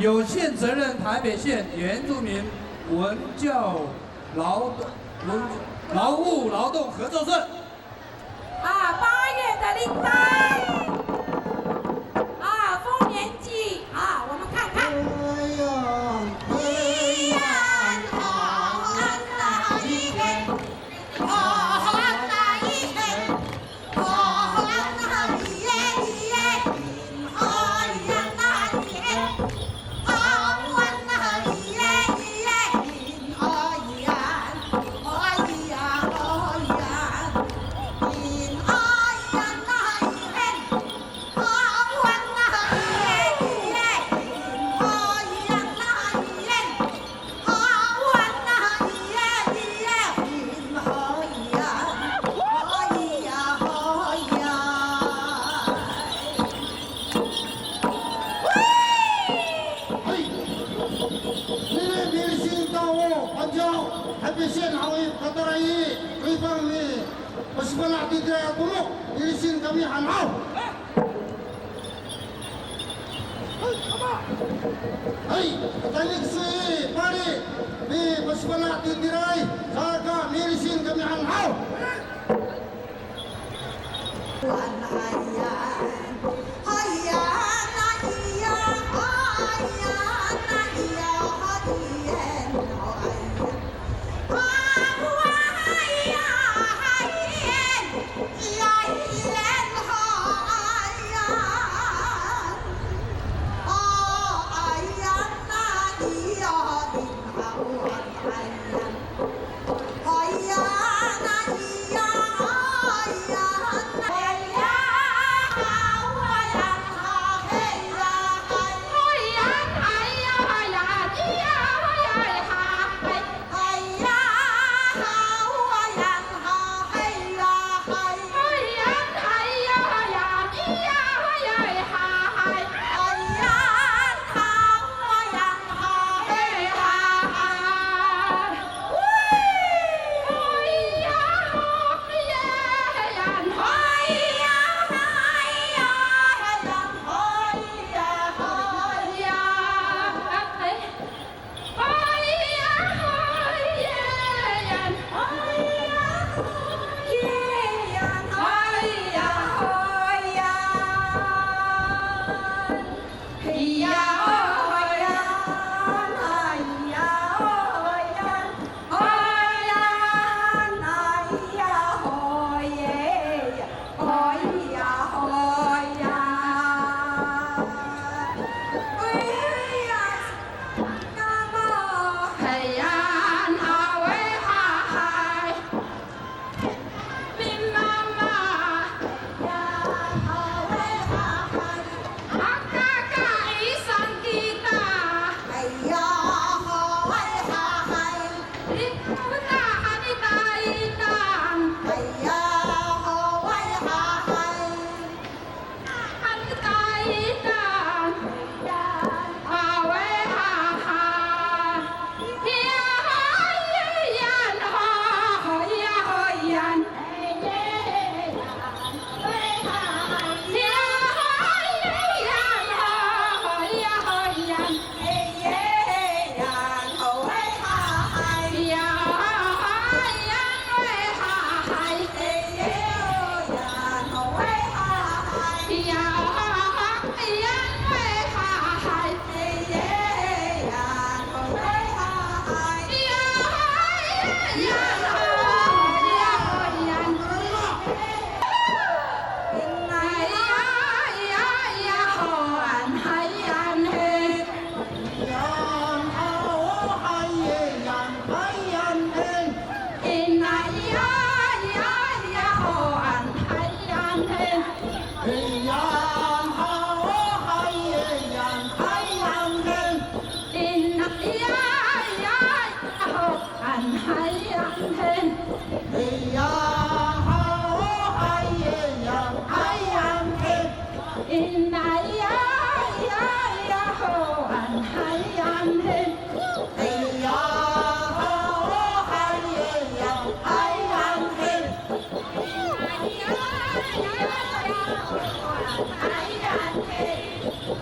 有限责任台北县原住民文教劳务劳动合作社。8月的领班。丰年祭我们看看。台北县好位到达一对方的我是不拉对的部落，你心kami喊好。Hey, tanik si pari di Pasipala Titiray, saka mirisin kami ang hao.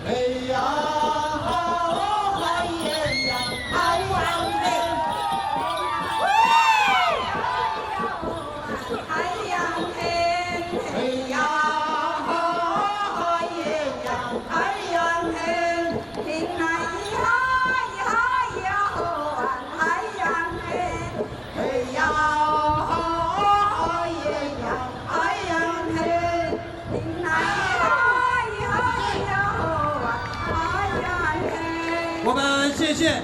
Hey ya, 谢县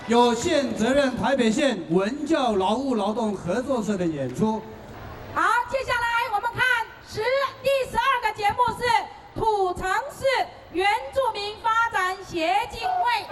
有限责任台北县文教劳务劳动合作社的演出。好，接下来我们看第12个节目是土城市原住民发展协进会。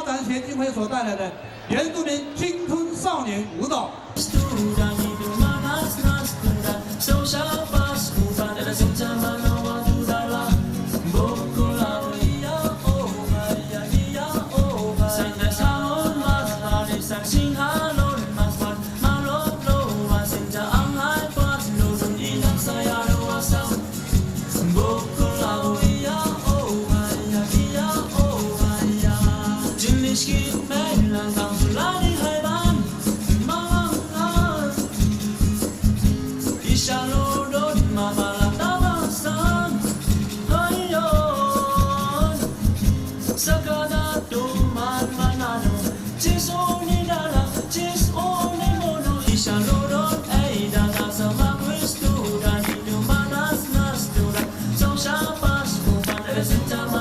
发展协进会所带来的原住民青春少年舞蹈。 Senja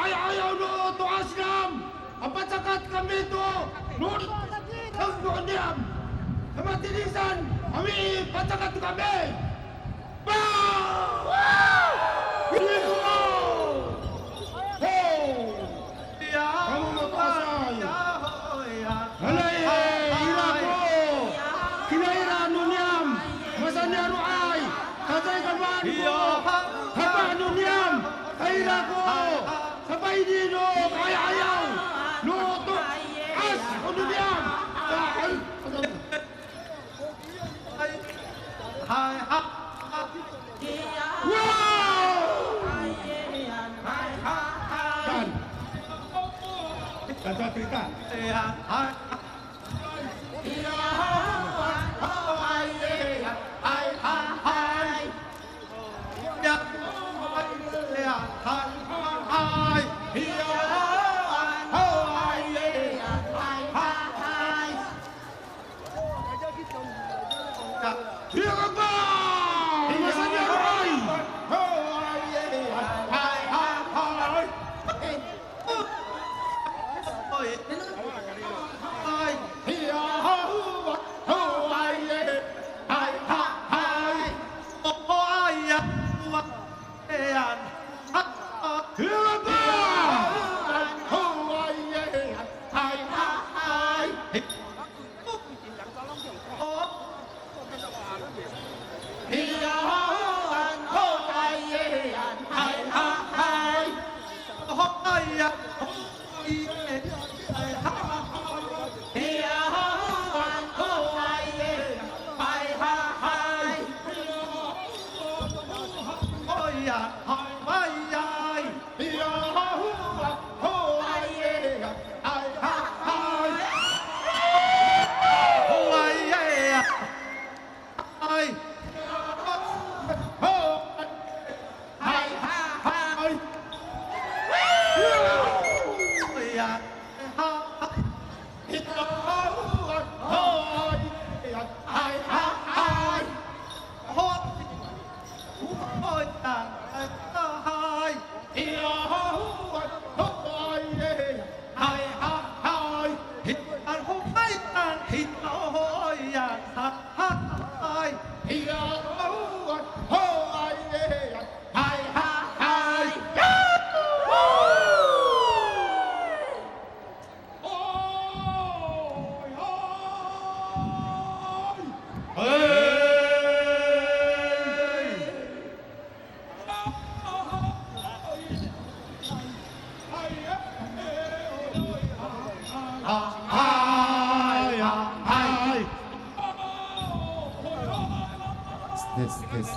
ayaw no to aslam. Apa cakat kami to? Nun tanggunyam. Kematinisan kami pacakat kami. Wow! Kamu mau pasal? Halai iraku, kinaira nunyam, masanya ruai, kacai kamanku, kapa nunyam, kairaku, sampai di no kaya ayam, no tu as nunyam, Kata cerita. This.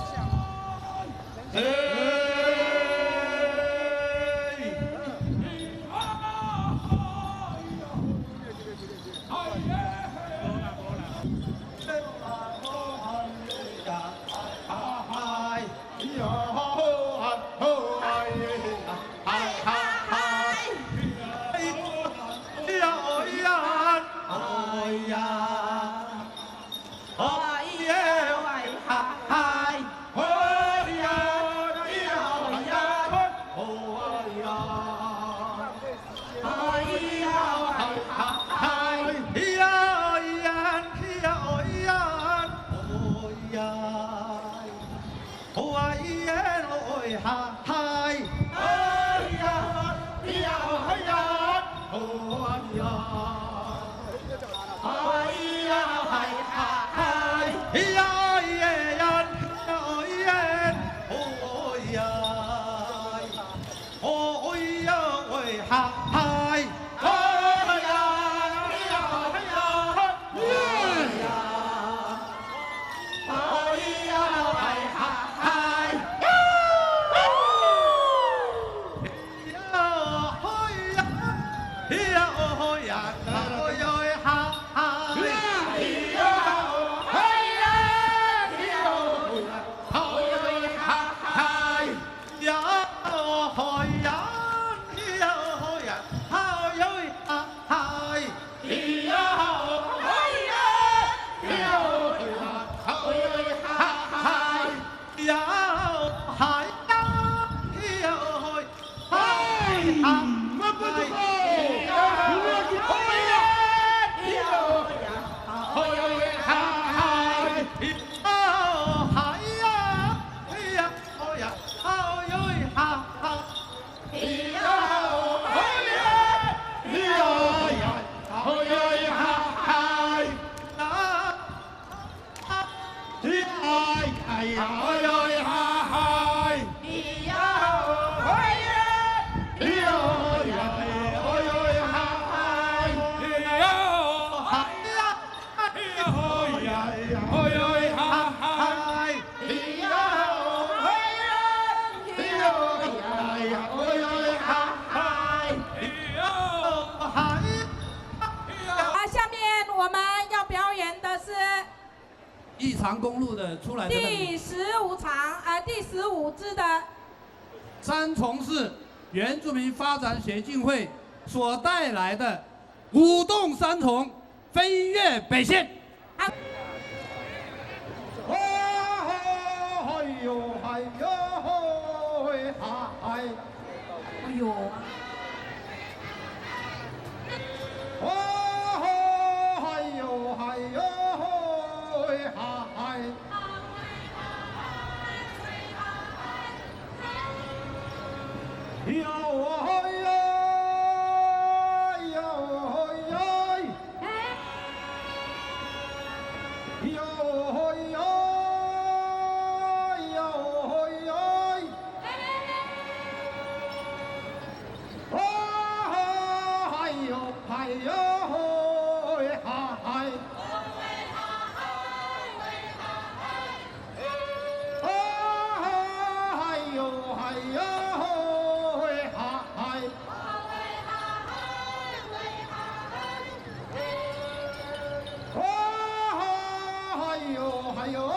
哎呀，哎呀，哈嗨，咿呀，哎呀，咿呀，哎呀，哎呀，哈嗨，咿呀，哎呀，哎呀，哎呀，哎呀，哈嗨，咿呀，哎呀，咿呀，哎呀，哎呀，哈嗨，咿呀，嗨。下面我们要表演的是义长公路的出来的第15支的三重市原住民发展协进会所带来的舞动三重，飞越北线。好。哎呦哎呦嘿哈嗨，哎呦，哎呦哎呦嘿哈嗨，哟哎呦哟哎哟哟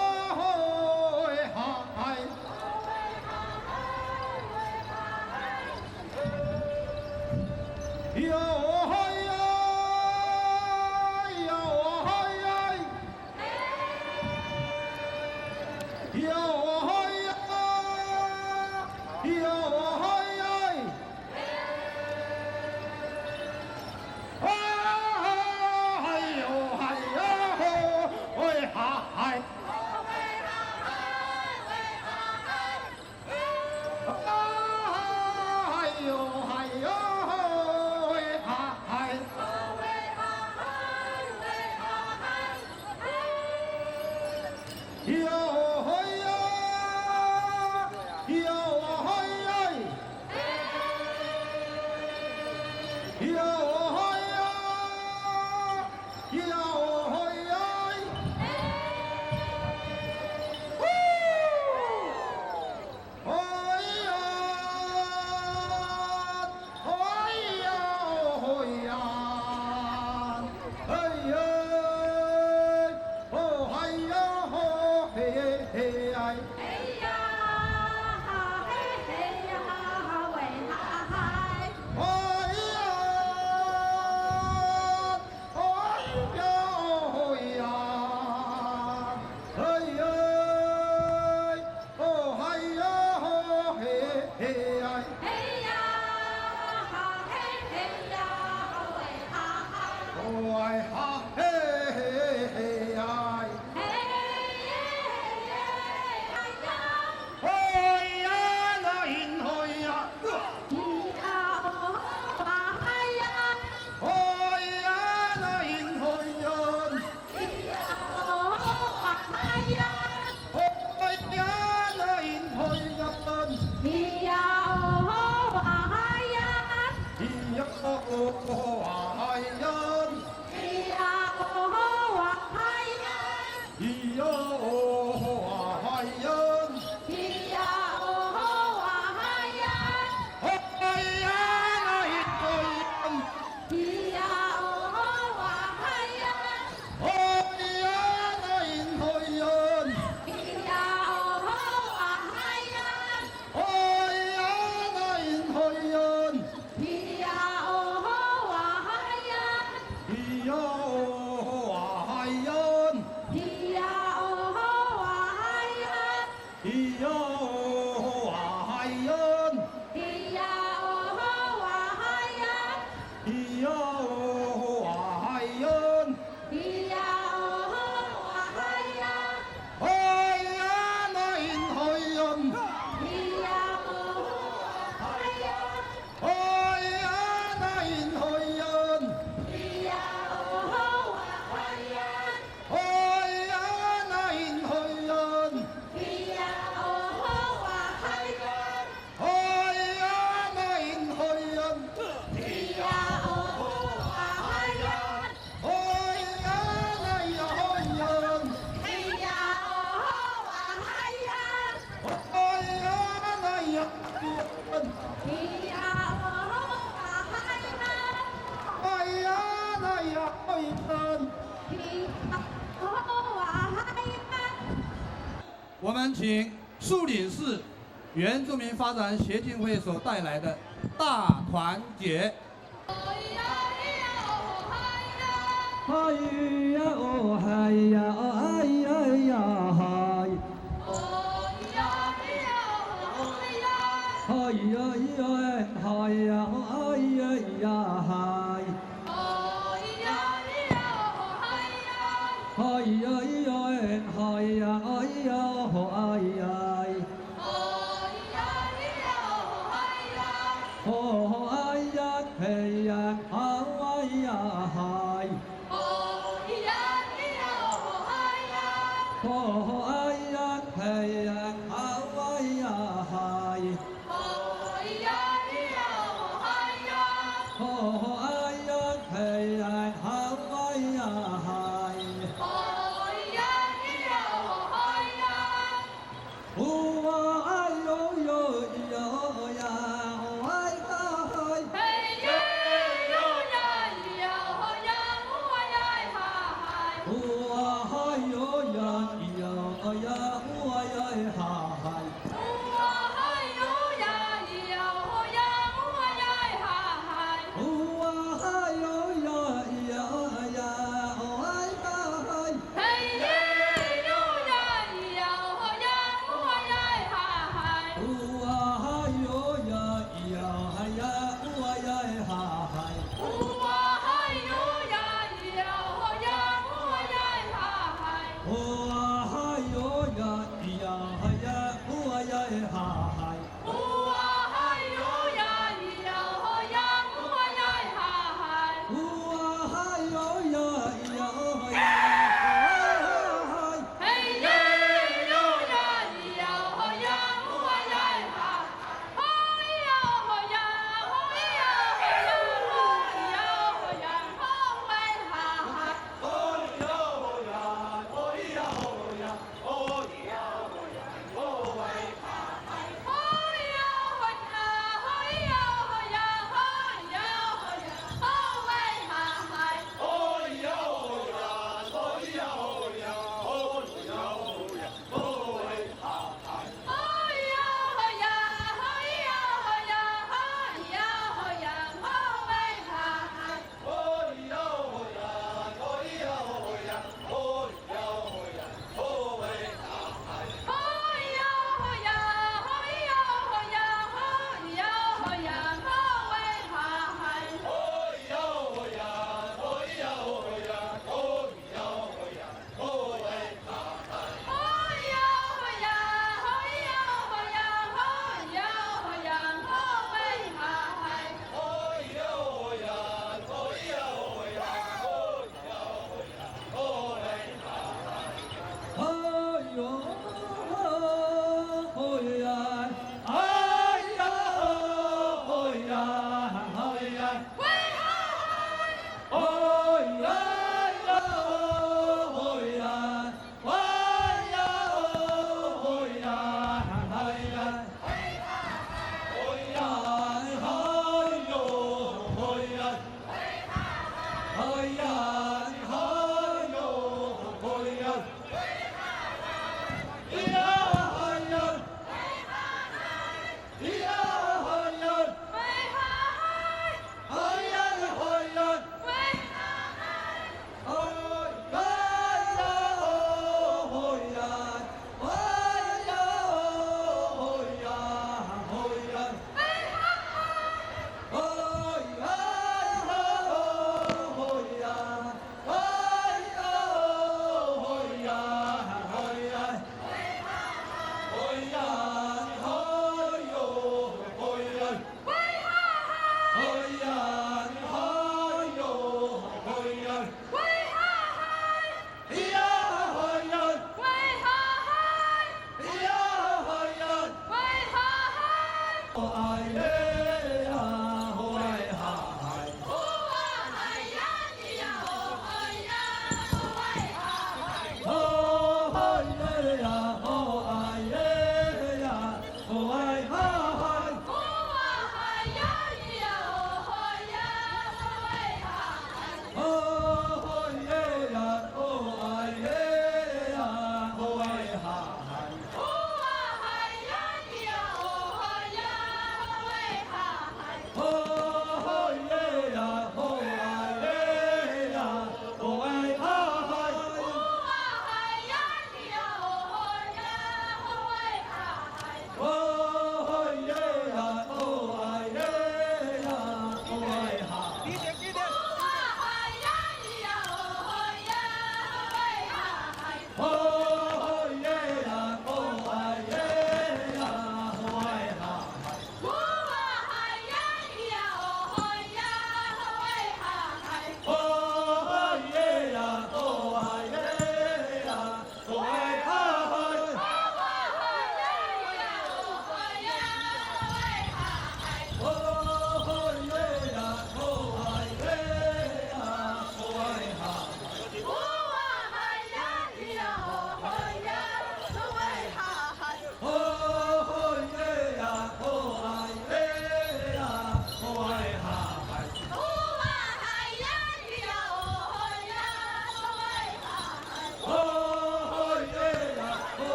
们请树岭市原住民发展协进会所带来的大团结。嗨呀哦嗨呀哦哎呀呀嗨，嗨呀呀嗨呀哦哎呀呀嗨，嗨呀呀嗨呀哎呀哦哎呀，哦哎呀嘿呀哦哎呀嗨。Oh, ayan, ayan, ayan, ayan. Oh, ayan, ayan, ayan. Oh, ayo, yo, yo, ya, oh, ay, ay. Oh, ayo, ya, yo, ya, oh, ay, ay, ay.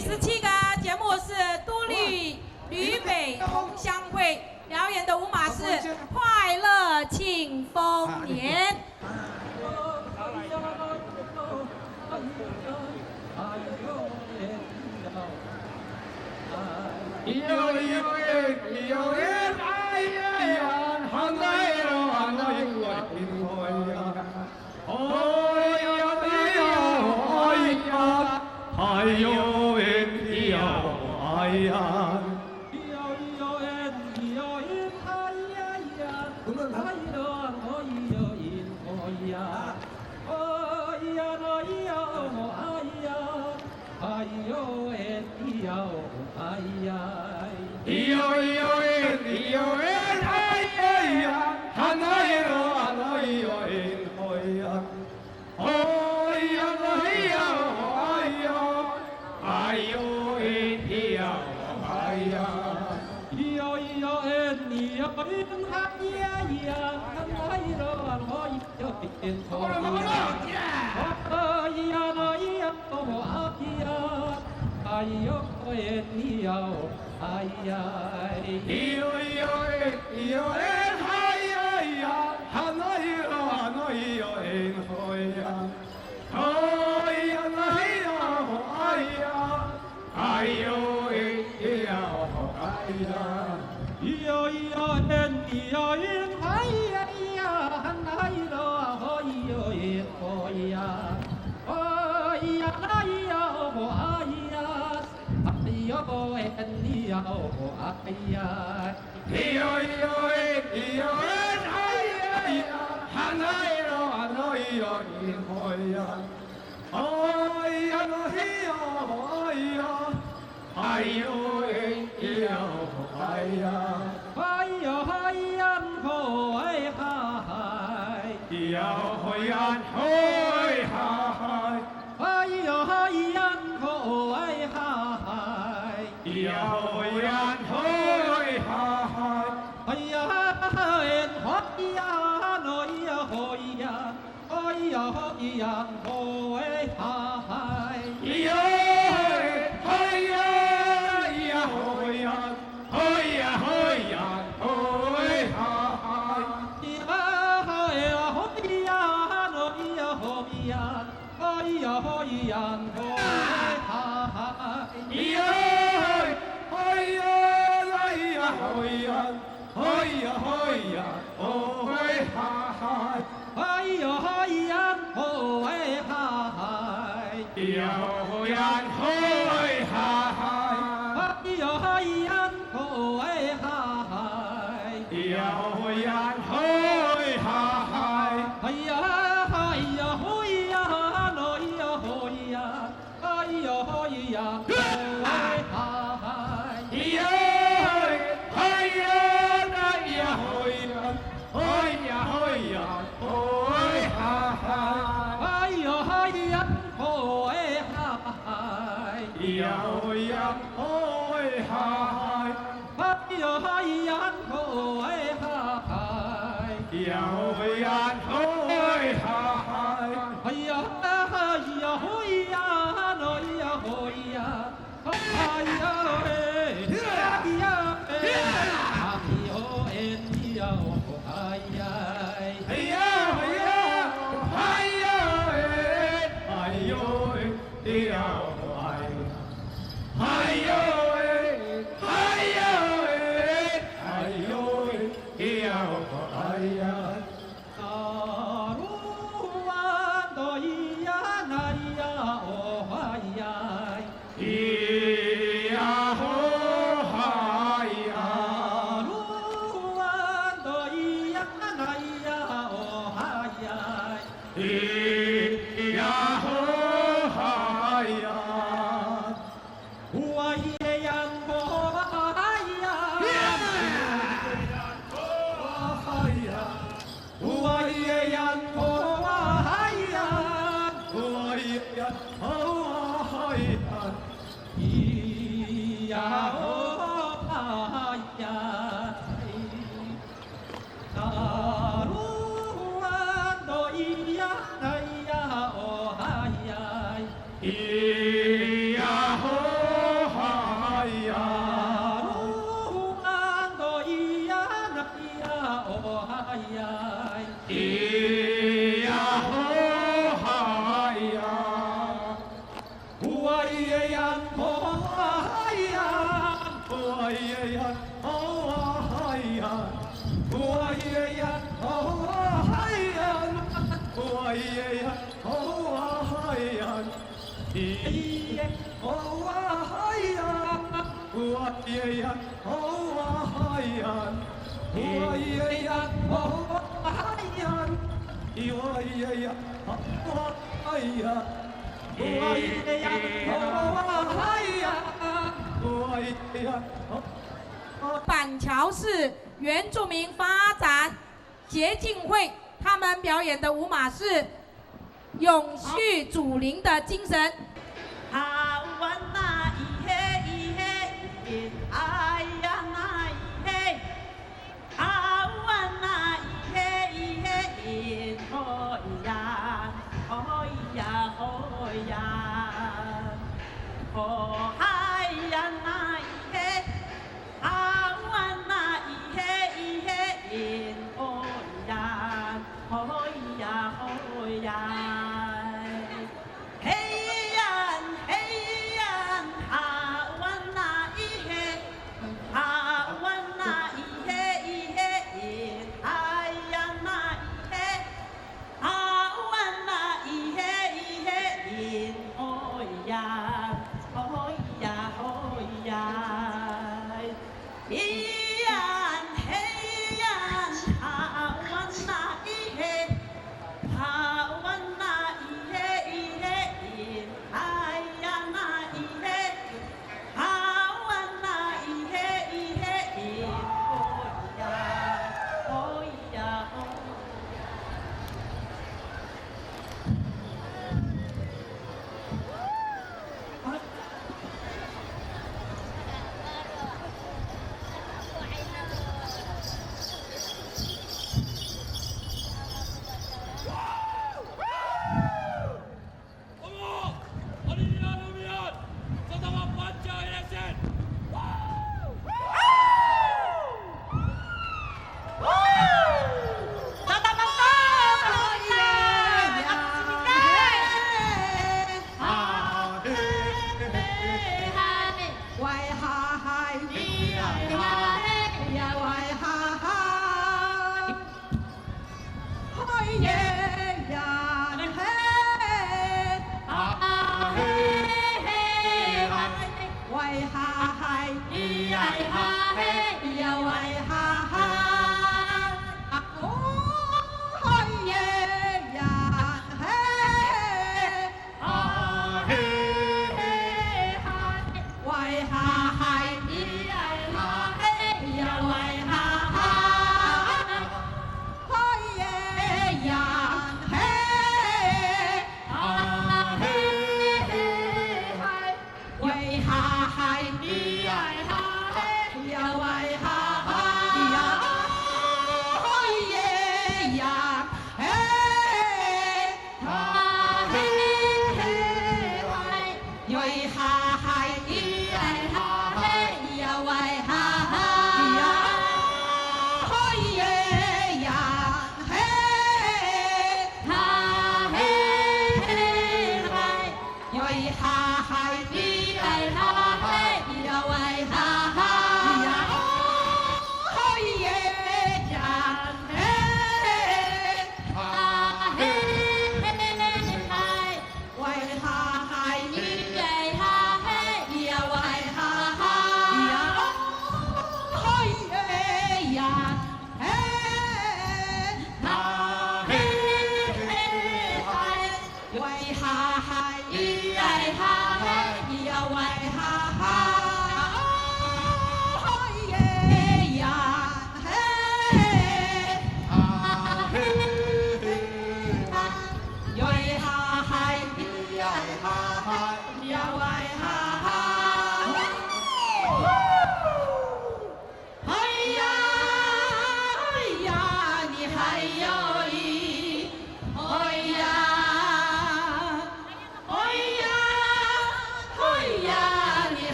17个节目是都立吕北同乡会表演的舞马是快乐庆丰年。咿呀吼。咿耶哦啊嗨呀，哇耶呀哦啊嗨呀，哇耶呀哦啊嗨呀，哇耶呀哦啊嗨呀，哇耶呀哦啊嗨呀，哇耶呀哦。板桥市原住民发展协进会，他们表演的舞马是永续祖灵的精神。啊哇那咿嘿咿嘿咿哎呀那咿嘿，啊哇那咿嘿咿嘿咿哦呀哦呀哦呀，哦嗨呀那咿嘿，啊哇那咿嘿咿嘿咿哦呀哦呀哦呀。嘿呀嘿呀，哈哇那咿嘿，哈哇那咿嘿咿嘿咿，哎呀那咿嘿，哈哇那咿嘿咿嘿咿，哦呀，哦呀哦呀，咿呀嘿呀，哈哇那咿嘿，哈哇那咿嘿咿嘿。哎呀那咿嘿，啊哇那咿嘿咿嘿咿，哦呀哦呀哦。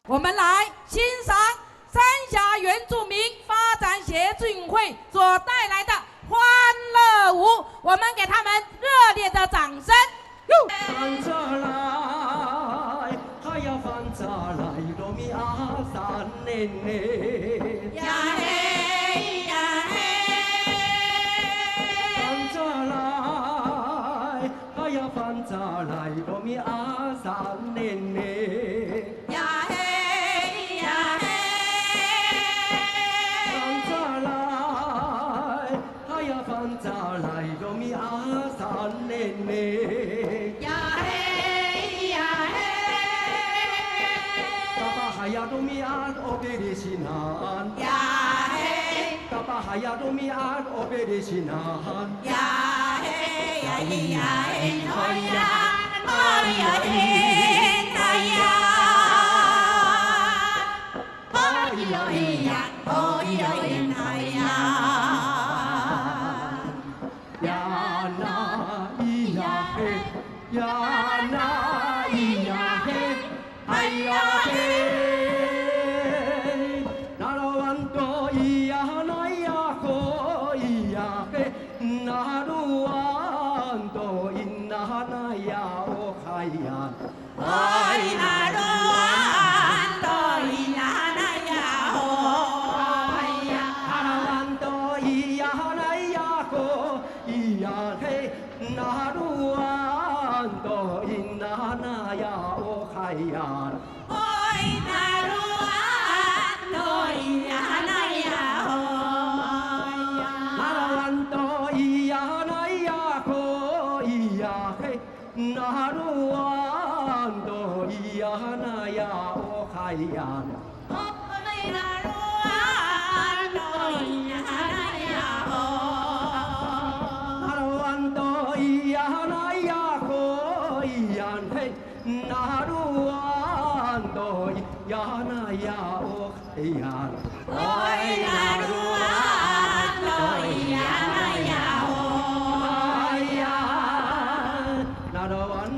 我们来欣赏三峡原住民发展协进会所带来的欢乐舞，我们给他们热烈的掌声。翻着来，还要翻着来，罗米阿三年年。呀嘿呀嘿，翻着来，还要翻着来，罗米阿三年年。呀嘿呀嘿，翻着来，还要翻着来，罗米阿三年年。呀嘿呀嘿，Kapahaya dumian obedisinan. ya hey, Kapahaya dumian obedisinan. ya hey, ya hey, ya hey, oh ya, oh ya hey, ya, oh ya hey, ya, oh ya hey, ya. Ya na iya he, ya na iya he, iya he. Narawanto iya na iya ko iya he, naruwanto inna na iya o ha. hayan ôi na đoan tôi na na ya ôi ya harawan to iya na ya ko iya he naruan to inna na ya o hayan ôi na đoan tôi na na ya ôi ya harawan to iya na ya ko iya he naruan to iya na ya o hayan ôi na đoan tôi na na ya ôi harawan to iya na ya ko iya he naruan to iya na ya o hayan ôi na đoan tôi na na ya ôi naroan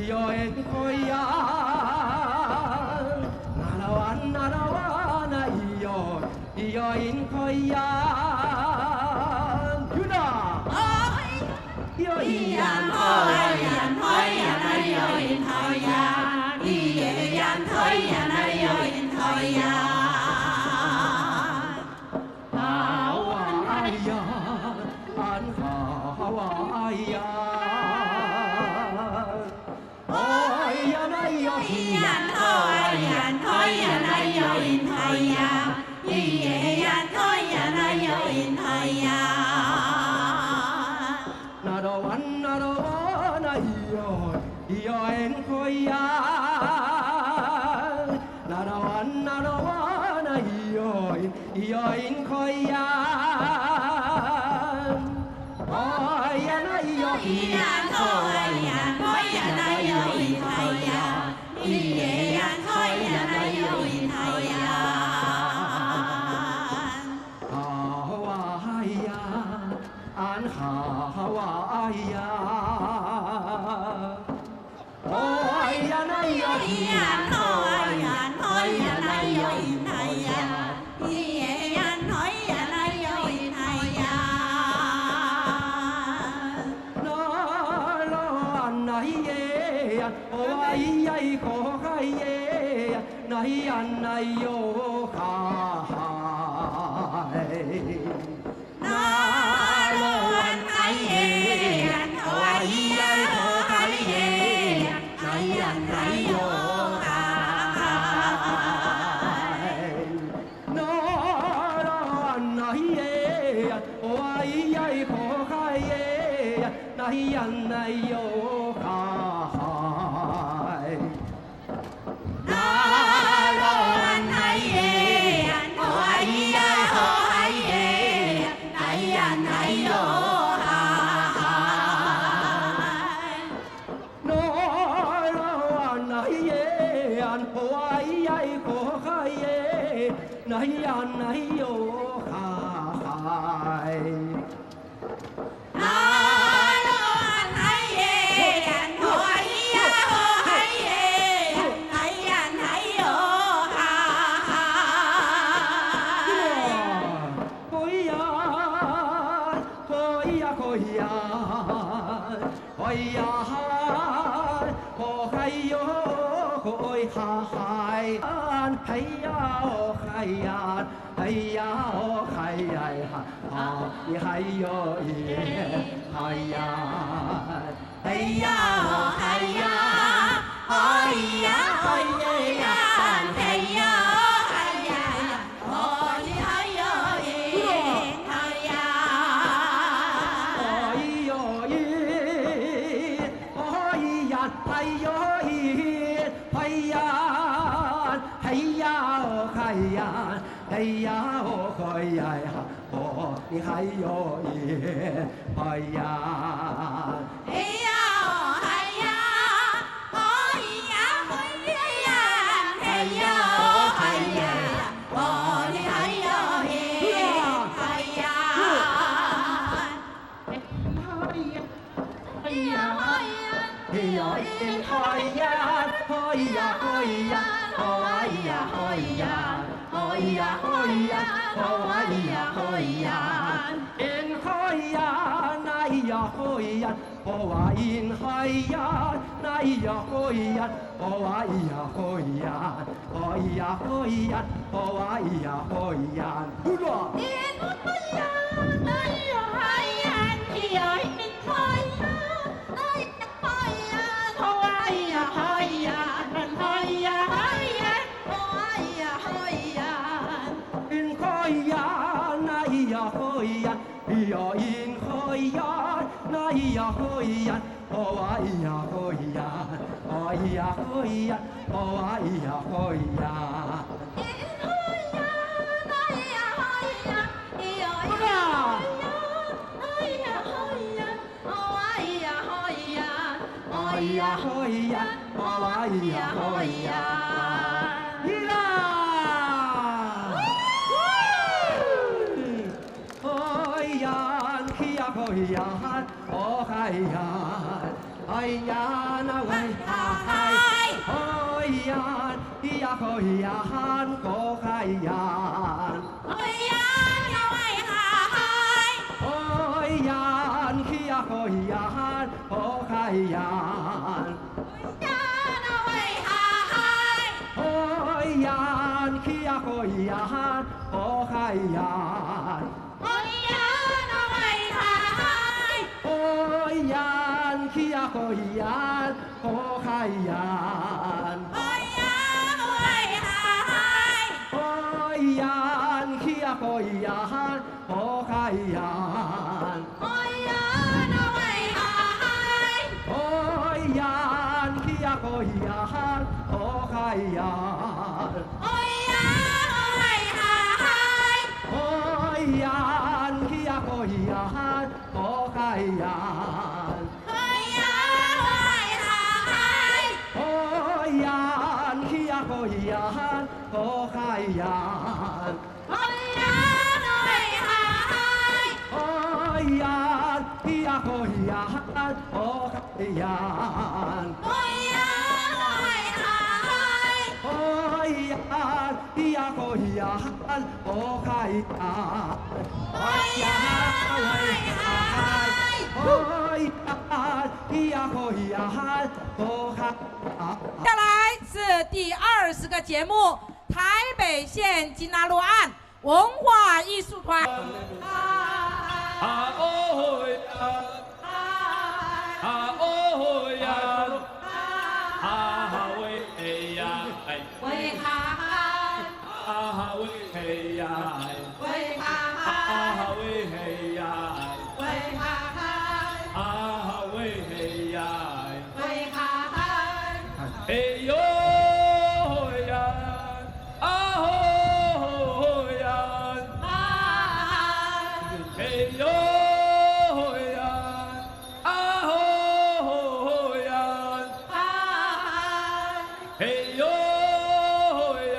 iyo en koya naroan iyo en koya Yuna ôi iyo yan thôi yan thôi yan ơi yên thôi yan đi về yan thôi yan ơi yên thôi yan Hawaya an Hawaya Oi yan ay yan thôi yan thôi yan ơi yên thôi yan đi về yan thôi yan ơi yên thôi yan naroan iyo en koya naroan iyo en koya oi yan ay yan thôi yan thôi yan ơi yên thôi yan đi về yan thôi yan ơi yên thôi yan Hawaya an Hawaya oi yan ay yan thôi yan thôi yan ơi yên thôi yan đi về yan thôi yan ơi yên thôi yan naroan ay oi ay ko kai nay an ay yo kai naroan ay yan ôi yan thôi ay nay yan ay yo naroan ay oi ay ko kai nay an ay yo kai naroan ay yan ôi yan thôi nay yan ay yo naroan ay an oi ay ko kai nay an ay yo kai naroan ay yan ôi yan thôi nay yan ay yo hey ya hey ya ôi ya ôi ya hey ya hey ya ôi hey ya hey ya Hey ya oh khoi ya oh đi hay yo ye hay ya hey ya hey ya ôi ya ôi ya hey ya hey ya ôi hey ya hey ya hey yo in hay ya hay ya hay ya hay ya hay ya hay ya hay ya hay ya hay ya in hay ya nay 呀嘿呀，哦哇因嗨呀，那咿呀嘿呀，哦哇咿呀嘿呀，哦咿呀嘿呀，哦哇咿呀嘿呀，不错。咿呀咿嘿呀，那咿呀嘿呀，哦哇咿呀嘿呀，哦咿呀嘿呀，哦哇咿呀嘿呀。咿呀嘿呀，哦哇咿呀嘿呀，咿啦。嘿呀，哦嗨呀，哎呀那喂哈嗨，哎呀，咿呀嘿呀，哦嗨呀，哎呀那喂哈嗨，哎呀，咿呀嘿呀，哦嗨呀，哎呀那喂哈嗨，哎呀，咿呀嘿呀，哦嗨呀。Hoi yan, ho hai yan. Hoi yan, hoi hai. Hoi yan, kia hoi yan, ho hai yan. Hoi yan, hoi hai. Hoi yan, kia hoi yan, ho hai yan. Hoi yan, hoi hai. Hoi yan, kia hoi yan, ho hai yan. Hoi yan, ho hai yan. Hoi yan, hoi hai. Hoi yan, kia hoi yan, ho hai yan. Hoi yan, hoi hai. Hoi yan, kia hoi yan, ho hai yan. Hoi yan, hoi hai. Hoi yan, kia hoi yan, ho hai yan. 下来是第20个节目，台北县金纳路岸文化艺术团。啊哦呀，啊哦呀，啊喂嘿呀，喂哈，啊喂嘿呀，喂哈，啊喂嘿呀，喂哈，啊喂嘿呀，喂哈，嘿哟呀，啊吼呀，嘿哟呀，啊吼呀，嘿哟呀，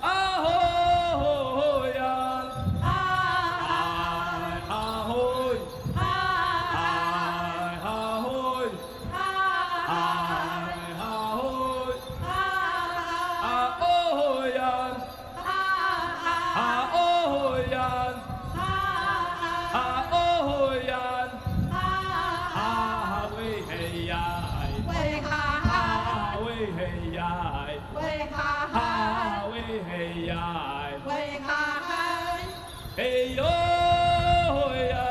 啊吼呀，啊吼，啊吼。Hey yo ya,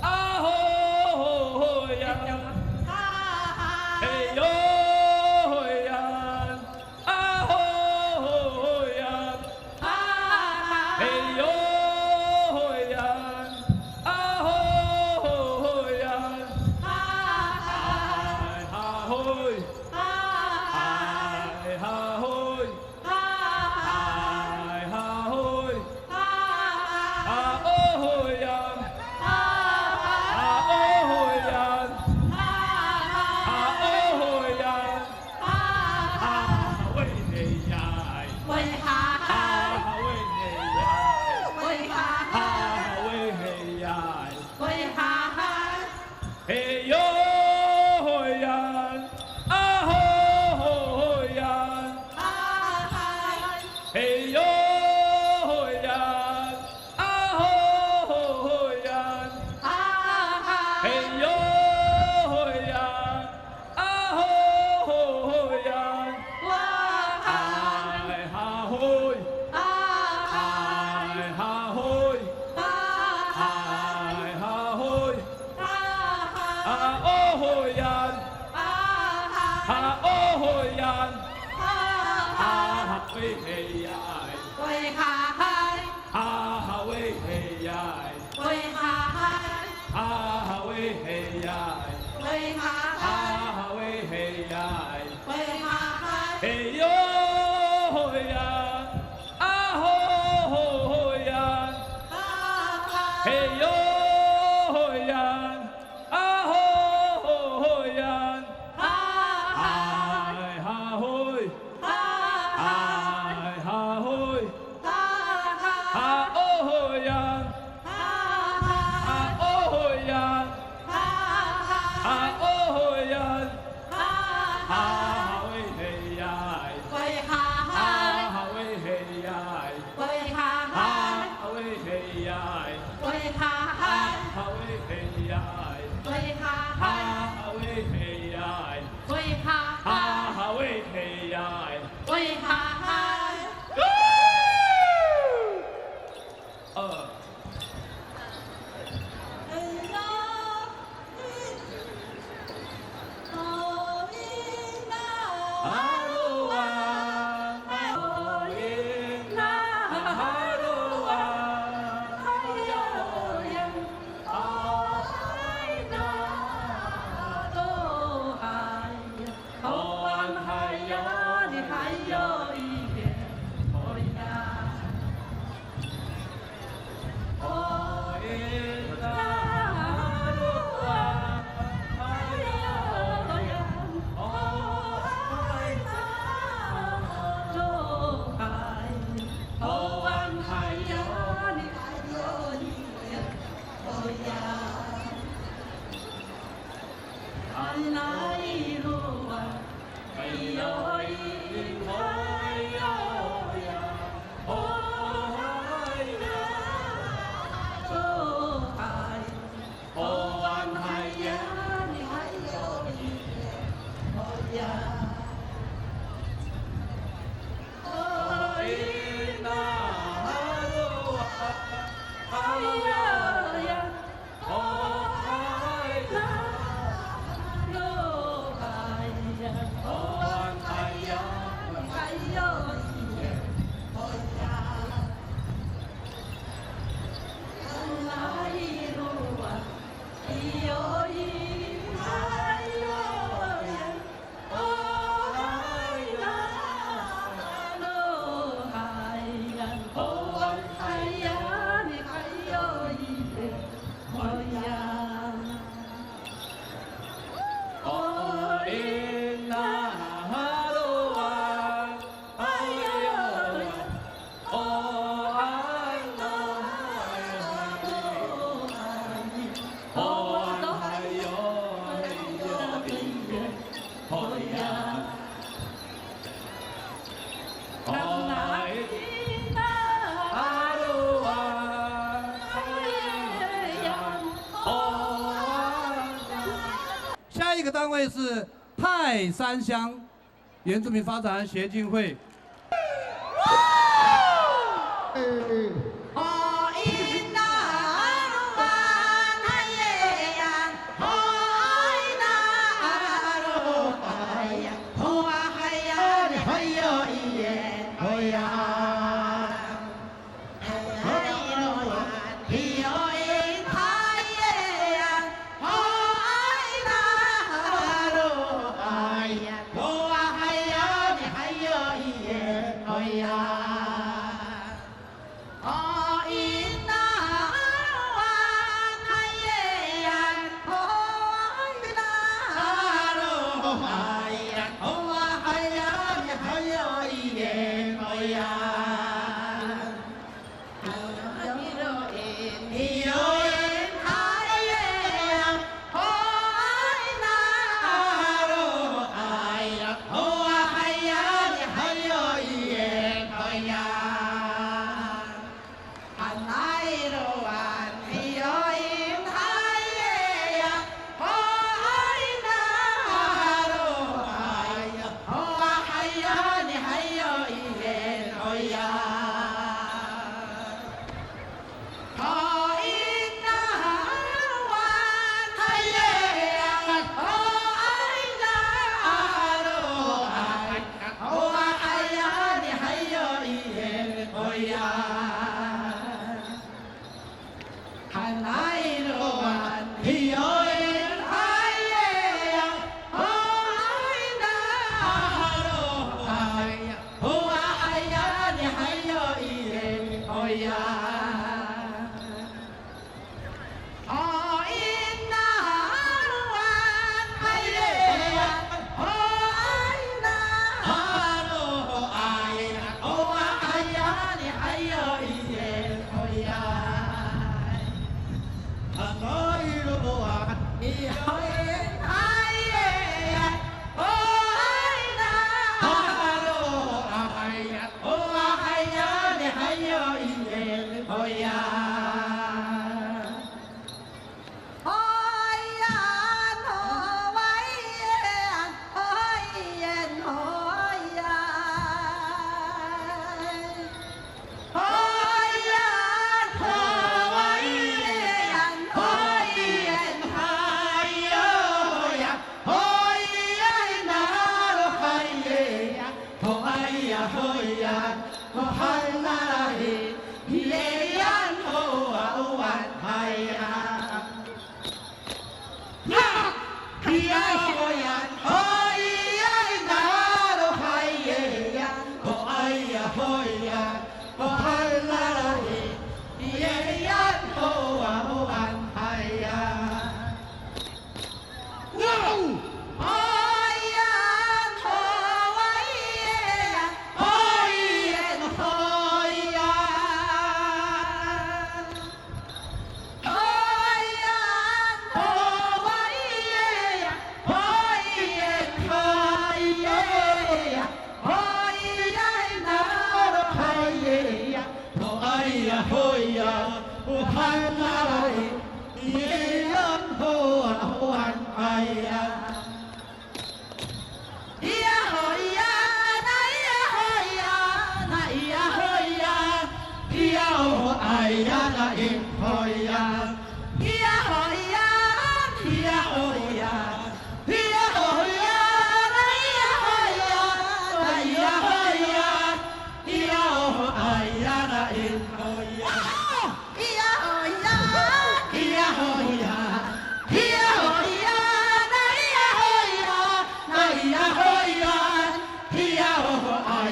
ah ho ya, hey yo ya, ah ho ya, hey yo ya, ah ho ya, ah hoi, ah hoi. yan, 啊 ha 嗨， o hoi yan, 啊 ha 嗨， ha we hey yai, 喂哈嗨， ha ha we hey yai, 喂哈嗨， ha ha we hey yai, 喂哈 ha 嗨， ha we hey yai, 喂哈嗨， hey yo hoi yan, ah ho ho hoi yan, 啊嗨， hey yo hoi yan, ah ho ho hoi yan, 啊嗨， ai ha hoi, 啊嗨， ai ha hoi, 啊嗨， ha o hoi yan, 啊 ha 嗨， o hoi yan, 啊嗨， ha o hoi yan, 啊 ha 嗨， we hey yai, 喂哈嗨， ha we hey yai, 喂哈嗨， ha we hey yai, 喂哈嗨， ha we hey yai, 喂哈嗨， ha we hey yai, 喂哈嗨， ha we hey yai. 喂哈嗨。下一个单位是泰山乡原住民发展协进会。哎呀，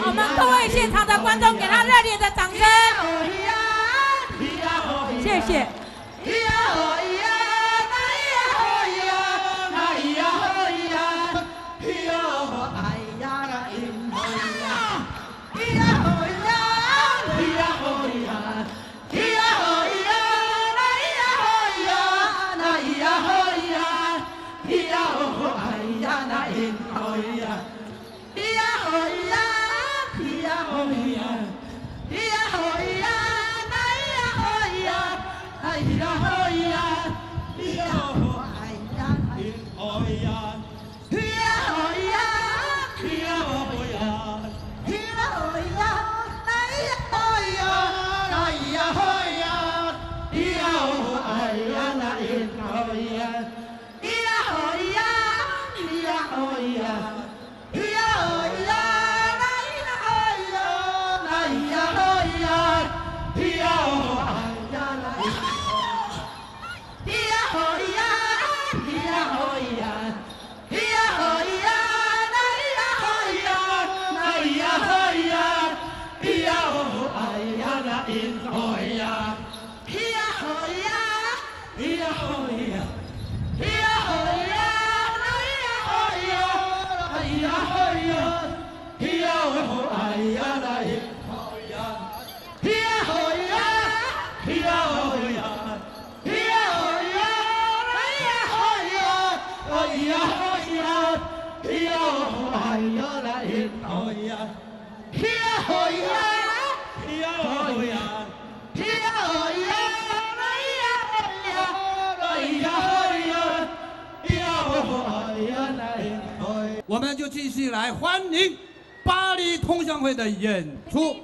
我们各位现场的观众，给他热烈的掌声，谢谢。我们就继续来欢迎巴黎同乡会的演出。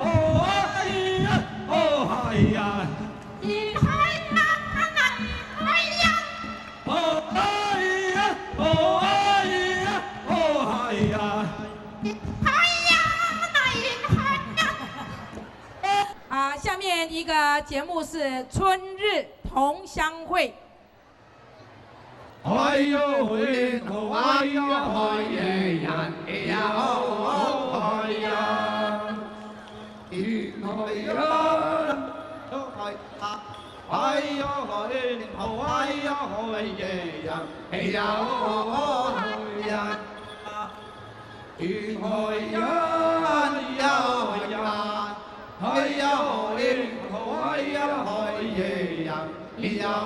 Oh, 面一个节目是春日同乡会。哎呦喂，哎呀哎呀哎呀哦哎呀，哎呀，哎呀喂，哎呀哎呀哎呀哦哎呀，哎呀呀呀，哎呀喂，哎呀哎呀哎呀哦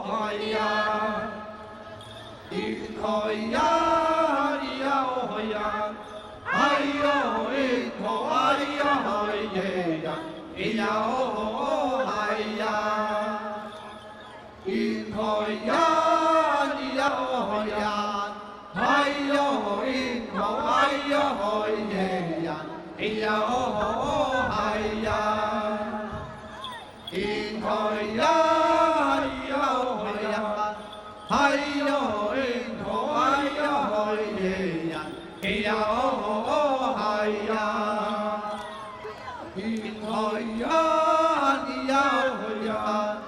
哎呀。哎呀呀哎呀，哎呦哎哦哎呀哎呀，哎呀哦哎呀，哎呀呀哎呀，哎呦哎哦哎呀哎呀，哎呀哦哎呀，哎呀呀哎呀。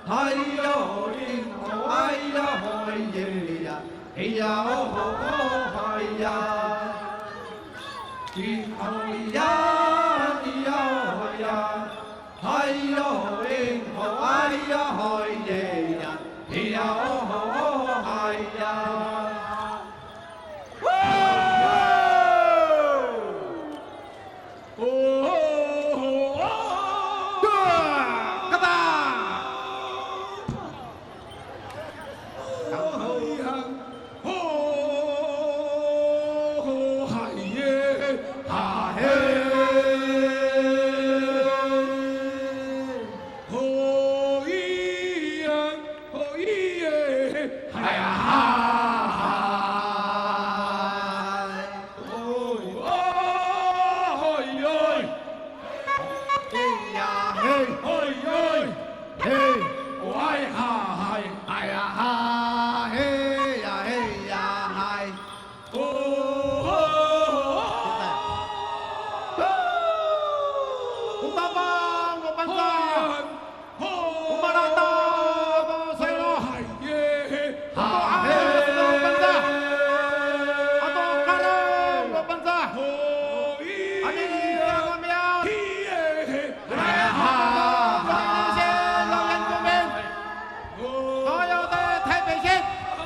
哎呦哎哦哎呀哎呀哎呀哦哎呀，哎呀呀哎呀，哎呦哎哦哎呀哎呀哎呀哦哎呀，哎呀呀哎呀，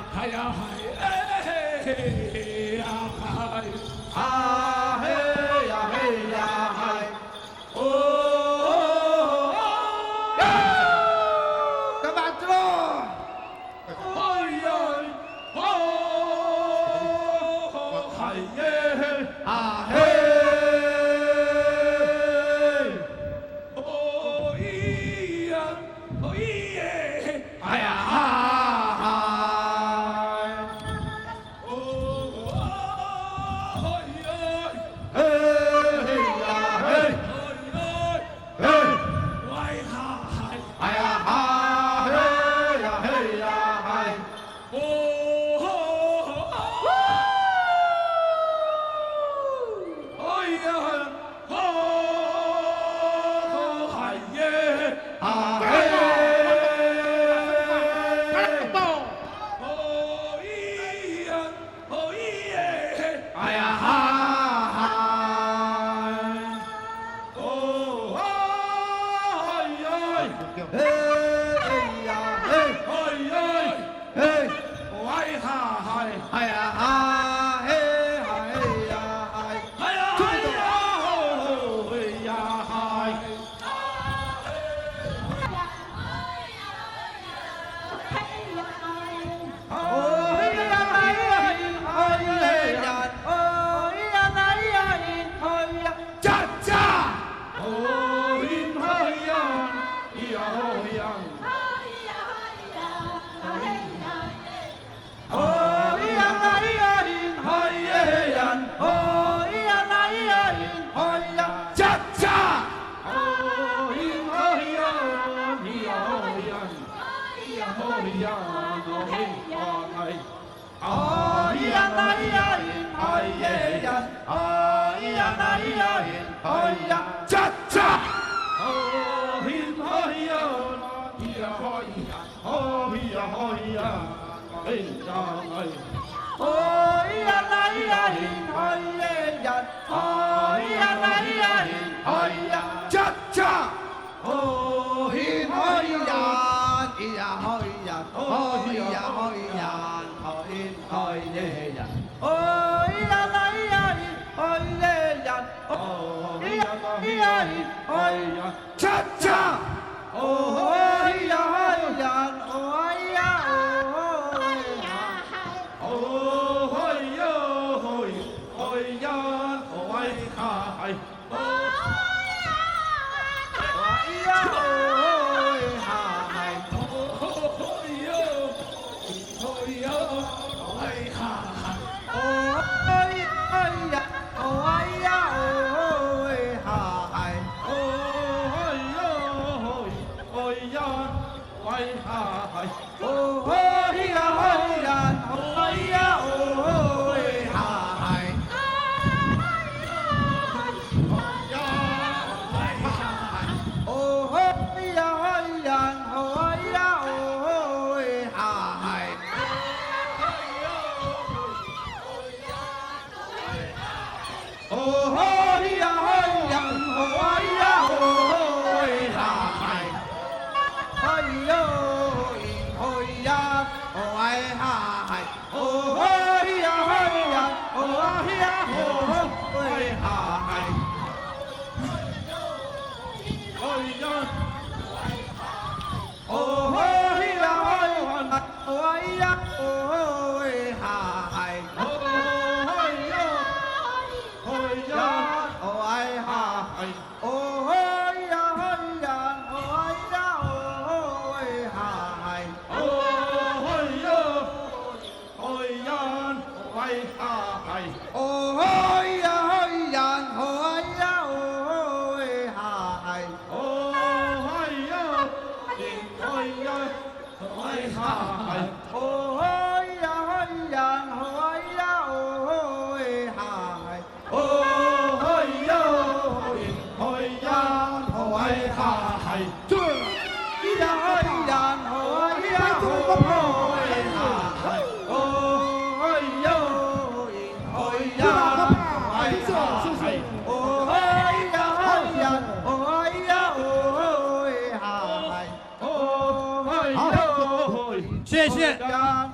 哎呦哎哦哎呀哎呀哎呀哦哎呀。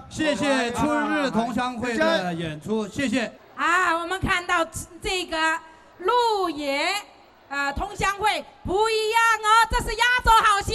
谢谢春日同乡会的演出，谢谢。我们看到这个鹿野同乡会不一样哦，这是压轴好戏。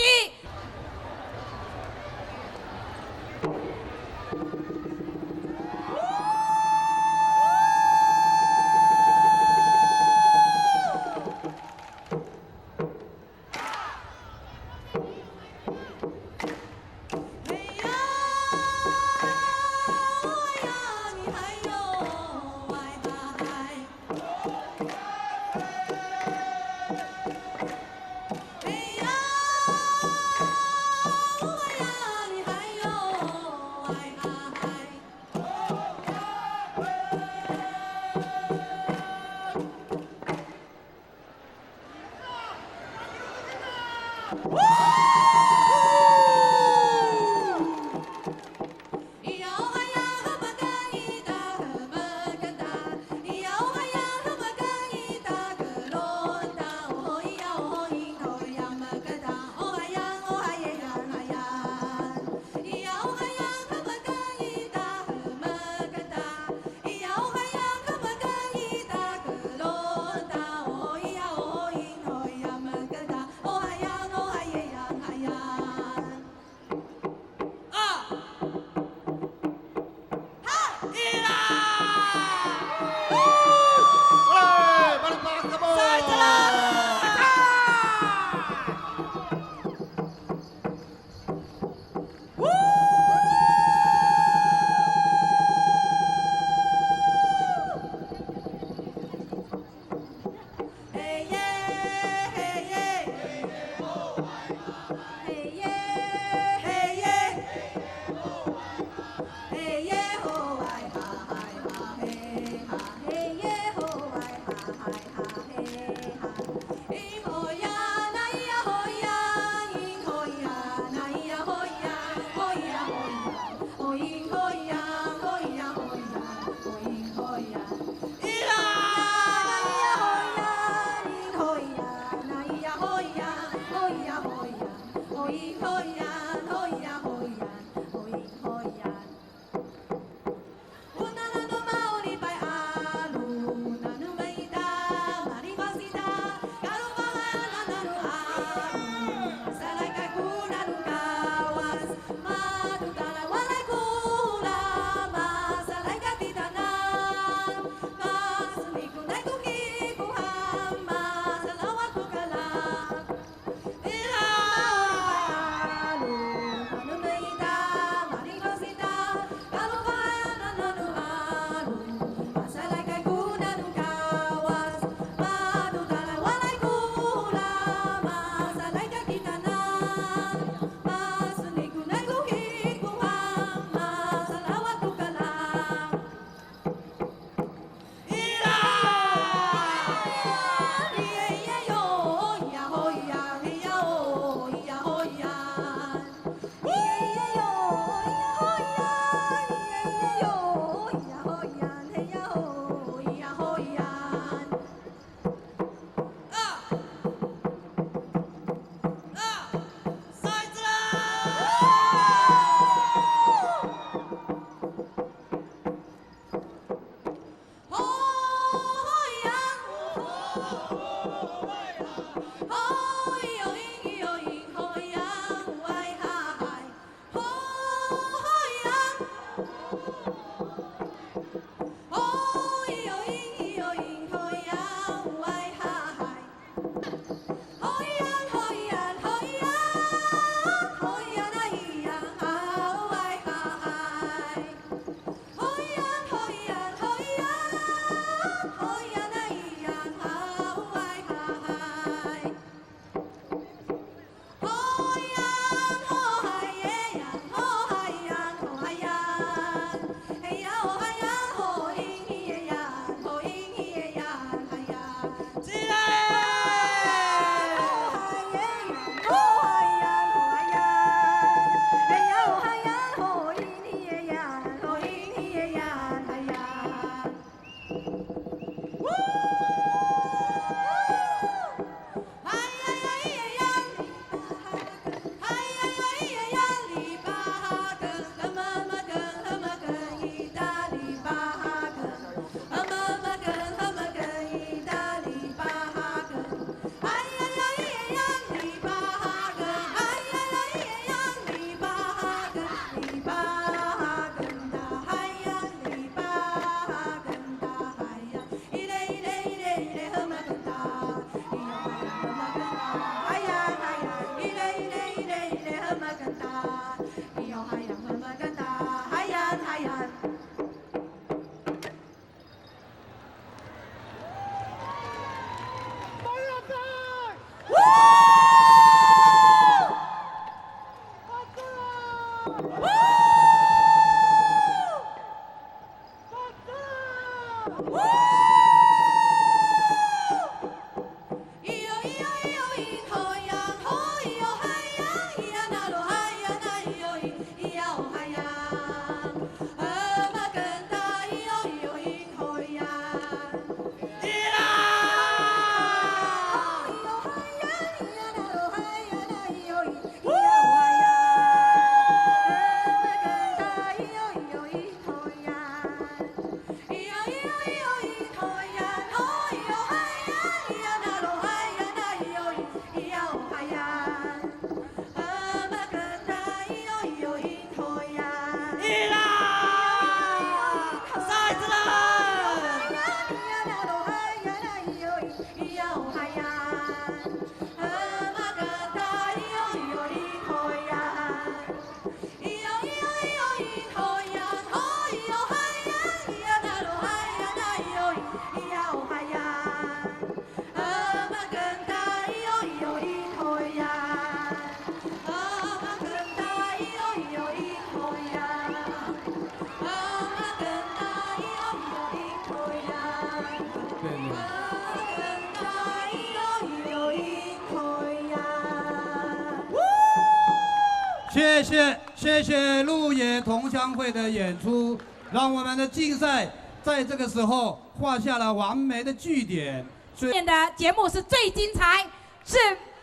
谢谢鹿野同乡会的演出，让我们的竞赛在这个时候画下了完美的句点。今天的节目是最精彩，是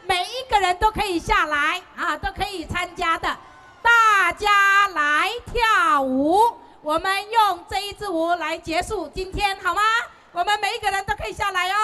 每一个人都可以下来啊，都可以参加的。大家来跳舞，我们用这一支舞来结束今天，好吗？我们每一个人都可以下来哦。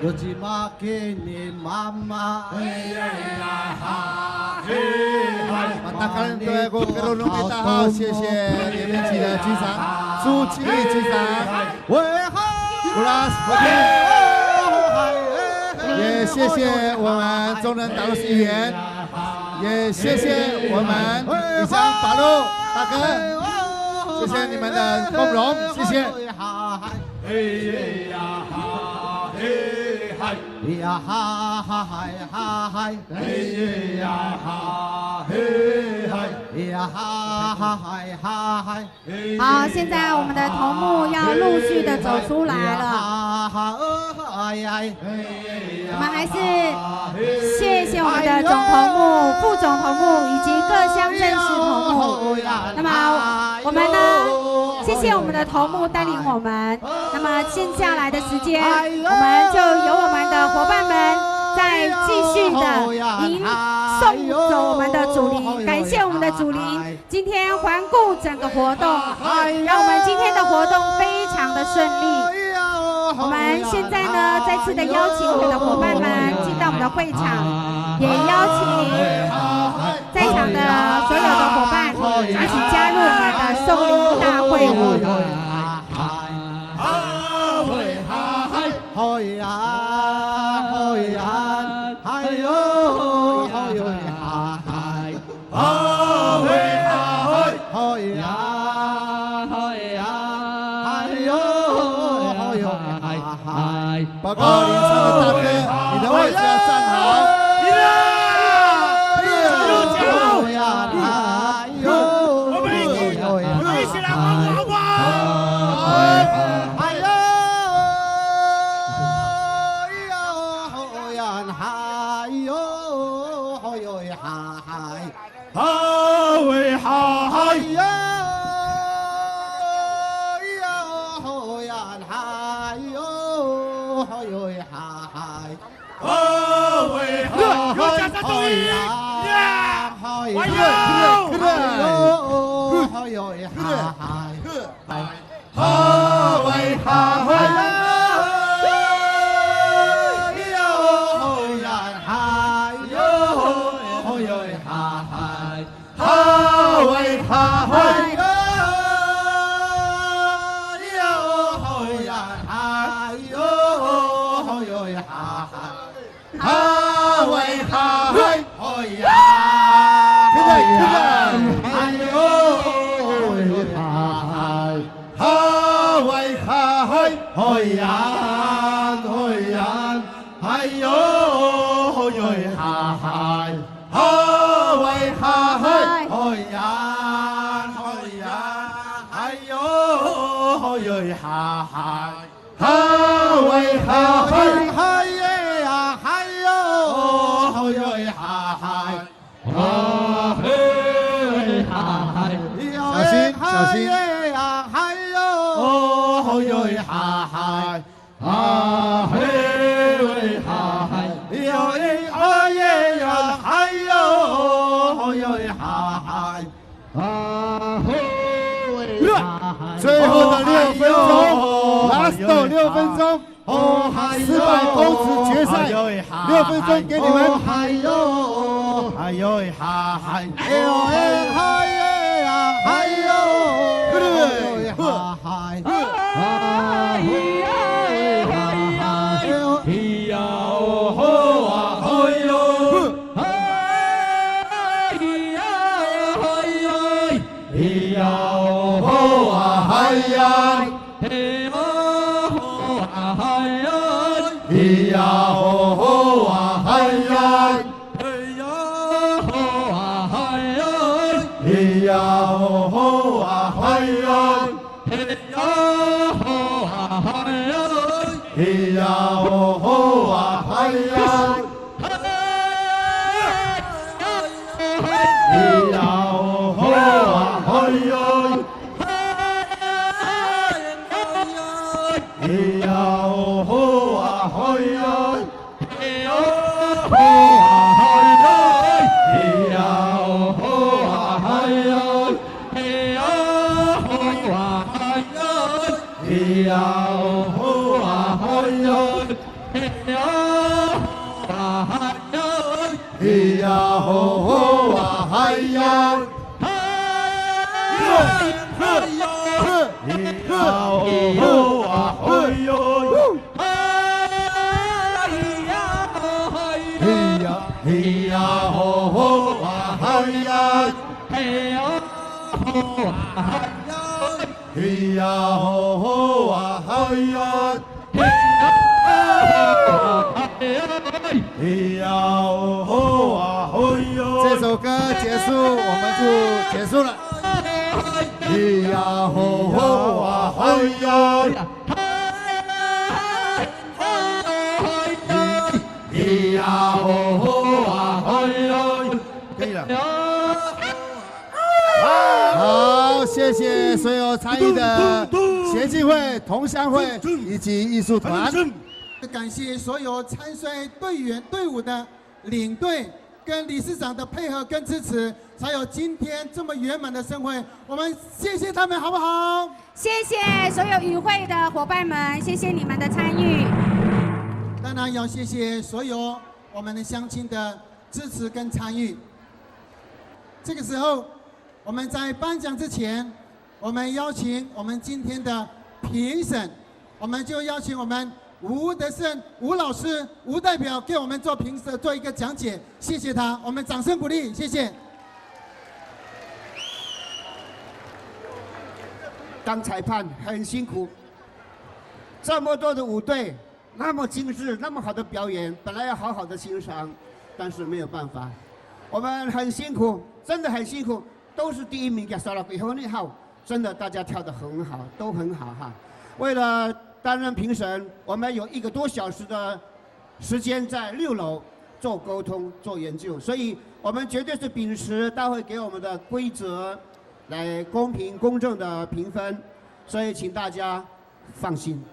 有吉玛给你妈妈，大家人对我给龙给大好，谢谢你们记得举掌，竖起举掌，为好，布拉斯也谢谢我们中人大陆市议员，也谢谢我们李湘八路大哥，谢谢你们的共荣，谢谢。呀哈哈嗨哈嗨，嘿呀哈嘿嗨，呀哈哈嗨哈嗨。好，现在我们的头目要陆续的走出来了。我们还是谢谢我们的总头目、副总头目以及各乡镇市头目。那么我们呢，谢谢我们的头目带领我们。那么接下来的时间，我们就由我们的伙伴们再继续的迎送走我们的祖灵，感谢我们的祖灵今天环顾整个活动，让我们今天的活动非常的顺利。我们现在呢，再次的邀请我们的伙伴们进到我们的会场，也邀请在场的所有的伙伴一起加入我们的送灵大会舞。报告领唱的大哥，你的位置要站好。我们一起来欢呼好不好？嗨哟，嗨哟嗨，哦喂，又加上注意，呀，嗨哎哟，呦，嗨哟嗨，哈喂哈喂。哈喂哈喂，哟吼呀嗨哟吼哟呀嗨，哈喂哈喂，吼呀，哎呦，哈喂哈喂，吼呀吼呀，哎呦吼哟呀嗨。哈喂哈喂，好呀，好呀，哎呦，好哟哈嗨，哈喂哈喂，嗨耶呀，嗨哟，好哟哈嗨，啊嘿哈嗨，小心小心耶呀，嗨哟，好哟哈嗨，啊嘿喂哈嗨，哟耶啊耶呀，嗨哟，好哟哈嗨。最后的6分钟 ，last 6分钟，400公尺决赛，6分钟给你们。嗨哟，嗨哟哈嗨，哎呦哎嗨耶呀，嗨哟，对，哈嗨，啊嘿呀哈嗨，嘿呀哦啊嗨哟，嘿呀嗨哟，嘿呀哦啊嗨呀，嘿哦啊嗨呀，嘿呀哦啊嗨呀。嘿呀哦吼啊嗨呀，嘿呀哦啊嗨呀，嘿呀哦吼啊嗨呀，嘿呀哦吼啊嗨呀，嘿呀哦吼啊嗨呀，嘿呀哦啊嗨呀，嘿呀哦吼啊嗨呀。嘿呀哦吼啊嗨呀，嘿呀啊嗨呀，嘿呀哦吼啊嗨呀，嘿呀哦吼啊嗨呀，嘿呀哦吼啊嗨呀，嘿呀哦啊嗨呀。嘿呀吼吼啊嗨呀，嘿呀吼吼啊嗨呀。这首歌结束，我们就结束了。嘿呀吼吼啊嗨呀，嘿呀吼吼啊嗨呀，可以了。好，谢谢所有参与的协进会、同乡会以及艺术团。感谢所有参赛队伍的领队跟理事长的配合跟支持，才有今天这么圆满的盛会。我们谢谢他们，好不好？谢谢所有与会的伙伴们，谢谢你们的参与。当然要谢谢所有我们的乡亲的支持跟参与。这个时候，我们在颁奖之前，我们邀请我们今天的评审，我们就邀请我们吴德胜吴老师吴代表给我们做评审，做一个讲解，谢谢他，我们掌声鼓励，谢谢。当裁判很辛苦，这么多的舞队，那么精致，那么好的表演，本来要好好的欣赏，但是没有办法，我们很辛苦，真的很辛苦，都是第一名给扫了以后那号，真的大家跳得很好，都很好哈。为了担任评审，我们有1个多小时的时间在6楼做沟通、做研究，所以我们绝对是秉持大会给我们的规则，来公平公正的评分，所以请大家放心，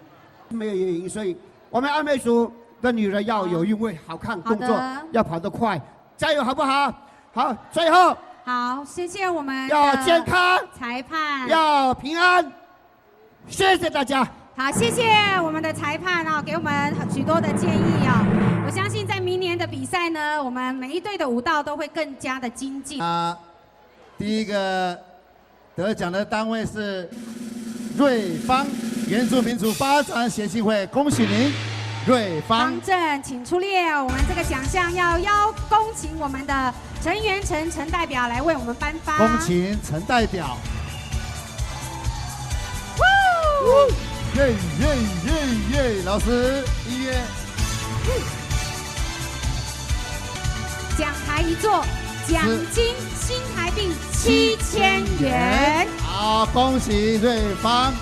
没有原因，所以我们阿美族的女人要有韵味、好看，动作要跑得快，加油，好不好？好，最后好，谢谢我们要健康，裁判，要平安，谢谢大家。好，谢谢我们的裁判啊，给我们许多的建议啊。我相信在明年的比赛呢，我们每一队的舞蹈都会更加的精进。第一个得奖的单位是瑞芳原住民族发展协进会，恭喜您，瑞芳。方正，请出列。我们这个奖项要恭请我们的陈元成陈代表来为我们颁发。恭请陈代表。耶耶耶耶！老师，音乐。奖牌一座，奖金新台币7000元。好，恭喜瑞芳。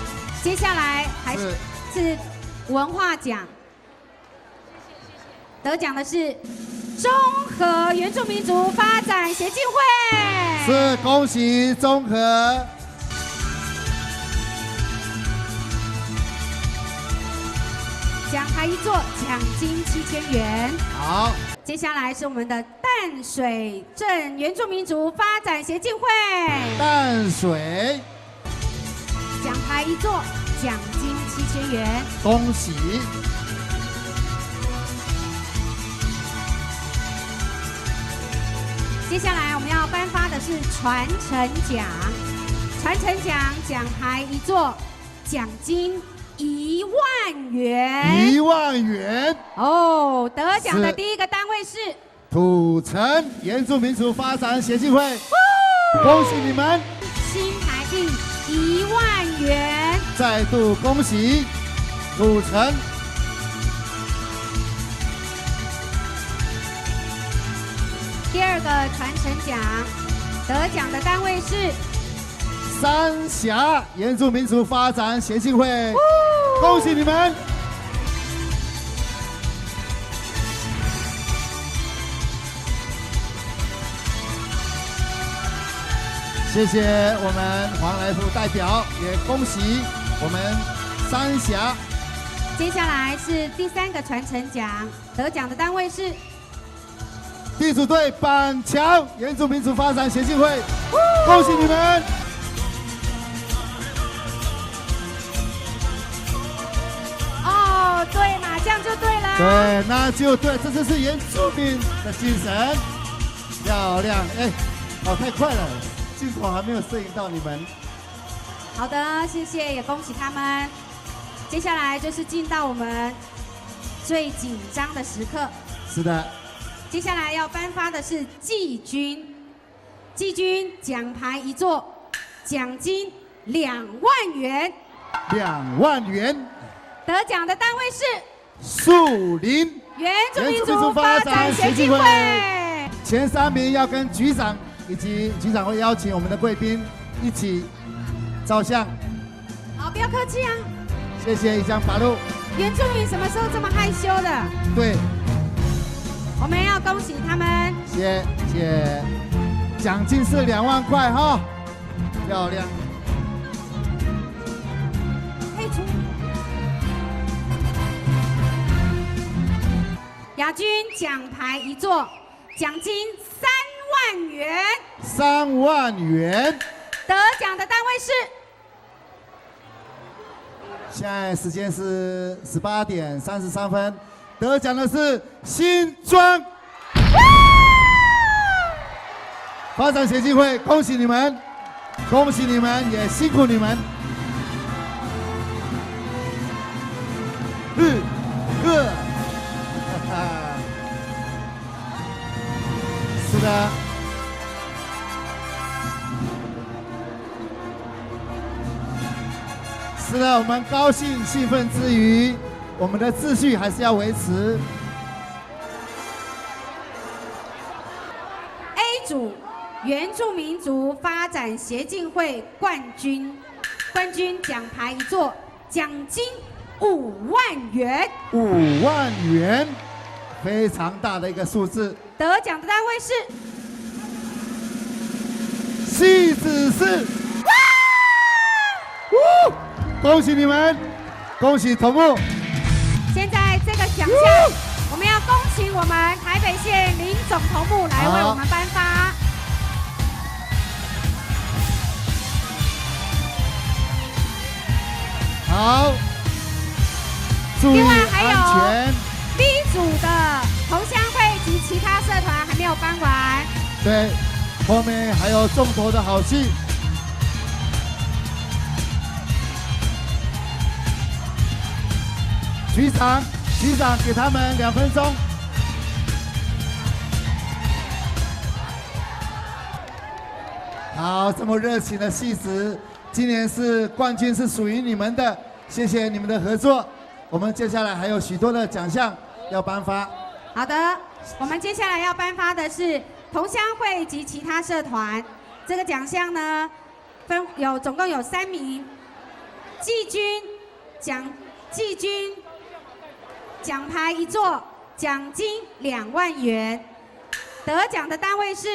接下来还是文化奖，得奖的是中和原住民族发展协进会。是，恭喜中和。奖牌一座，奖金7000元。好，接下来是我们的淡水镇原住民族发展协进会。淡水。奖牌一座，奖金7000元。恭喜。接下来我们要颁发的是传承奖，传承奖奖牌一座，奖金1万元。1万元。哦，得奖的第一个单位是土城原住民族发展协进会，恭喜你们！新台币1万元。再度恭喜土城。第二个传承奖，得奖的单位是三峡原住民族发展协进会，恭喜你们！谢谢我们黄来福代表，也恭喜我们三峡。接下来是第三个传承奖，得奖的单位是地主队板桥原住民族发展协进会，恭喜你们！哦，对嘛，这样就对了。对，那就对，这就是原住民的精神，漂亮！哎，跑太快了，镜头还没有摄影到你们。好的，谢谢，也恭喜他们。接下来就是进到我们最紧张的时刻。是的。接下来要颁发的是季军，季军奖牌一座，奖金2万元。2万元。得奖的单位是树林原住民族发展协进会。前3名要跟局长以及局长会邀请我们的贵宾一起照相。好，不要客气啊。谢谢，一江法路。原住民什么时候这么害羞的？对。我们要恭喜他们，谢谢，奖金是2万块哈，漂亮。可以出。亚军奖牌一座，奖金3万元。3万元。得奖的单位是。现在时间是18点33分。得奖的是新庄发展协进会，恭喜你们，恭喜你们，也辛苦你们。是的。是的，我们高兴兴奋之余，我们的秩序还是要维持。A 组原住民族发展协进会冠军，冠军奖牌一座，奖金5万元。5万元，非常大的一个数字。得奖的单位是戏子市。恭喜你们！恭喜头目。现在这个奖项，我们要恭请我们台北县林总头目来为我们颁发。好，注意另外还有安全。 B 组的同乡会及其他社团还没有颁完。对，后面还有重头的好戏。局长给他们2分钟。好，这么热情的戏子，今年是冠军是属于你们的，谢谢你们的合作。我们接下来还有许多的奖项要颁发。好的，我们接下来要颁发的是同乡会及其他社团。这个奖项呢，总共有3名，季军奖牌1座，奖金2万元。得奖的单位是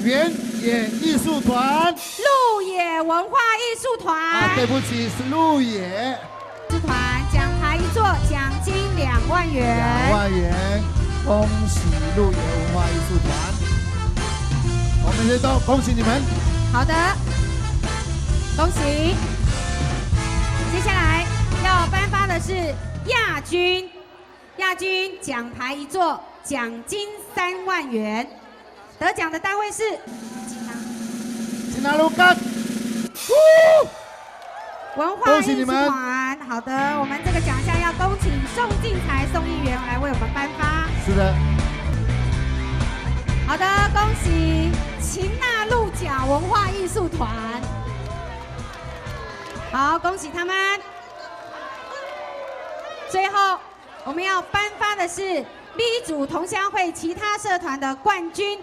原野艺术团。鹿野文化艺术团。啊，对不起，是鹿野。 艺术团奖牌1座，奖金2万元。2万元，恭喜鹿野文化艺术团！我们也都恭喜你们。好的，恭喜。接下来要颁发的是亚军，奖牌1座，奖金3万元。得奖的单位是金拿鲁干。文化艺术团。好的，我们这个奖项要恭请宋进才宋议员来为我们颁发。是的。好的，恭喜秦纳鹿角文化艺术团。好，恭喜他们。最后，我们要颁发的是 B 组同乡会其他社团的冠军。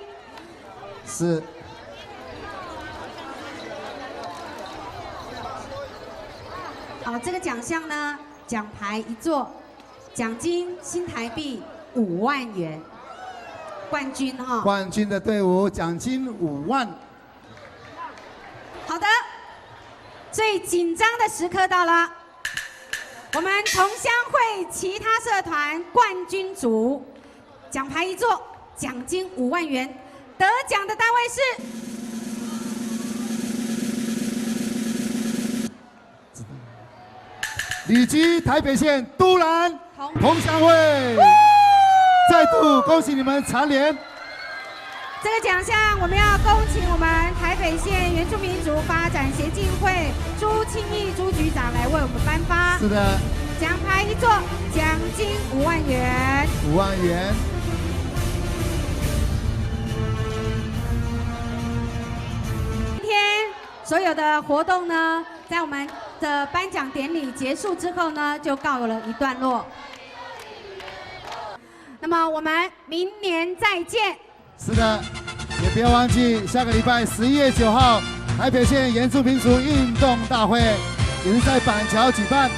是。 好，这个奖项呢，奖牌1座，奖金新台币5万元。冠军哈。冠军的队伍奖金5万。好的，最紧张的时刻到了，我们同乡会其他社团冠军组，奖牌1座，奖金5万元，得奖的单位是。 旅居台北县都兰同乡会，再度恭喜你们蝉联。这个奖项我们要恭请我们台北县原住民族发展协进会朱庆义朱局长来为我们颁发。是的。奖牌1座，奖金5万元。5万元。今天所有的活动呢，在我们的颁奖典礼结束之后呢，就告了一段落。那么我们明年再见。是的，也不要忘记下个礼拜11月9号，台北县原住民族运动大会也是在板桥举办。